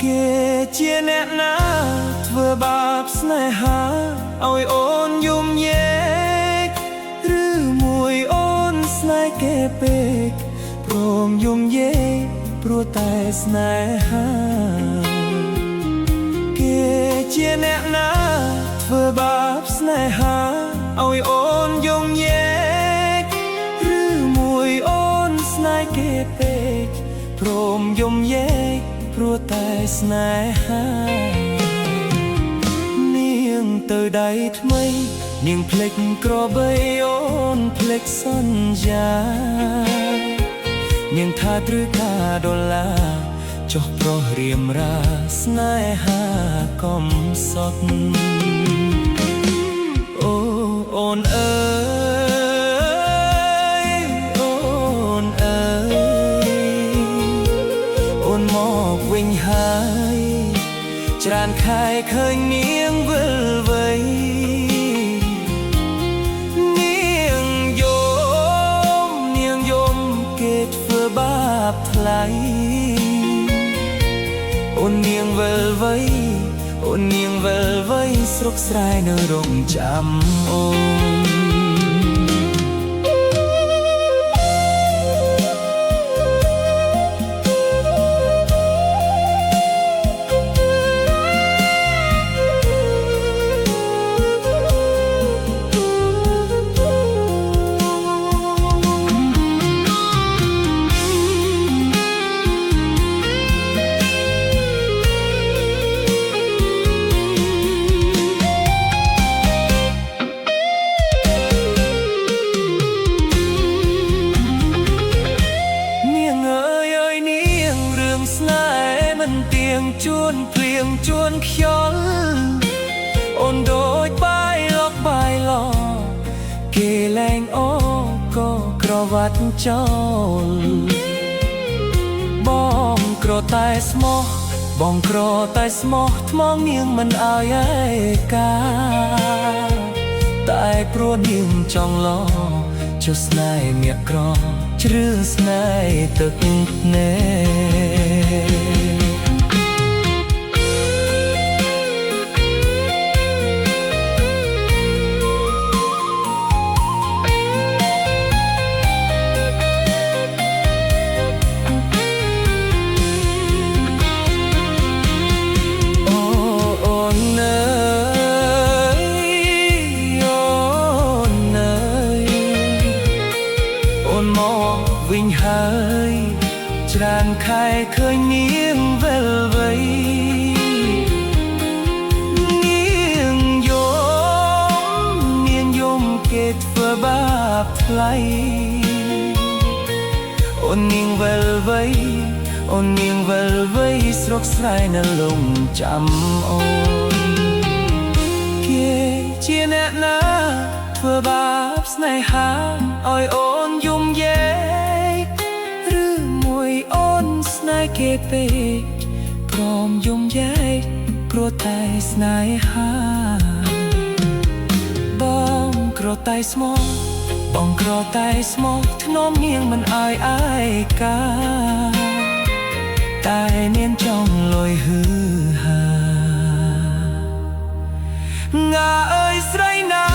គេជាអ្នកណាធ្វើបាបស្នេហាឲ្យអូនយំញែកឬមួយអូនស្នេហ៍គេពេកព្រមយំញែកព្រោះតែស្នេហាគេជាអ្នកណាធ្វើបាបស្នេហាឲ្យអូនយំញែកឬមួយអូនស្នេហ៍គេពេកព្រមយំញែកព្រោះតែស្នេហានាងទៅដៃថ្មីនាងភ្លេចក្របីអូនភ្លេចសន្យានាងថាត្រឹកថាដុល្លារចុះប្រុសរៀមរាស្នេហាកំសត់អូអូនអើយអូនអើយអូនមកវិញហើយច្រើនខែឃើញនាងវិលវ័យនាងយំគេធ្វើបាបថ្លៃអូននាងវិលវ័យអូននាងវិលវ័យស្រុកស្រែនៅរងចាំអូនជួនភ្លៀងជួនខ្យល់អូនដូចបាយឡកបាយឡគេលែងអូក៏ក្រវ៉ាត់ចោលបងក្រតែស្មោះបងក្រតែស្មោះថ្មងនាងមិនអើយឯកាតែព្រោះនាងចង់ឡចុះស្នេហ៍មាសក្រជ្រឿស្នេហ៍ទឹកណែវិញហើយច្រើនខែឃើញនាងវិលវ័យនាងយំគេធ្វើបាបថ្លៃអូននាងវិលវ័យអូននាងវិលវ័យស្រុកស្រែនៅលំចាំអូនគេជាអ្នកណាធ្វើបាបស្នេហាឲ្យអូនយំញែគេពេកព្រមយំញែកព្រោះតែស្នេហាបងក្រតែស្មោះបងក្រតែស្មោះធ្នមនាងមិនអើយឯកាតែនាងចង់លុយហឺហាងាអើយស្រីណា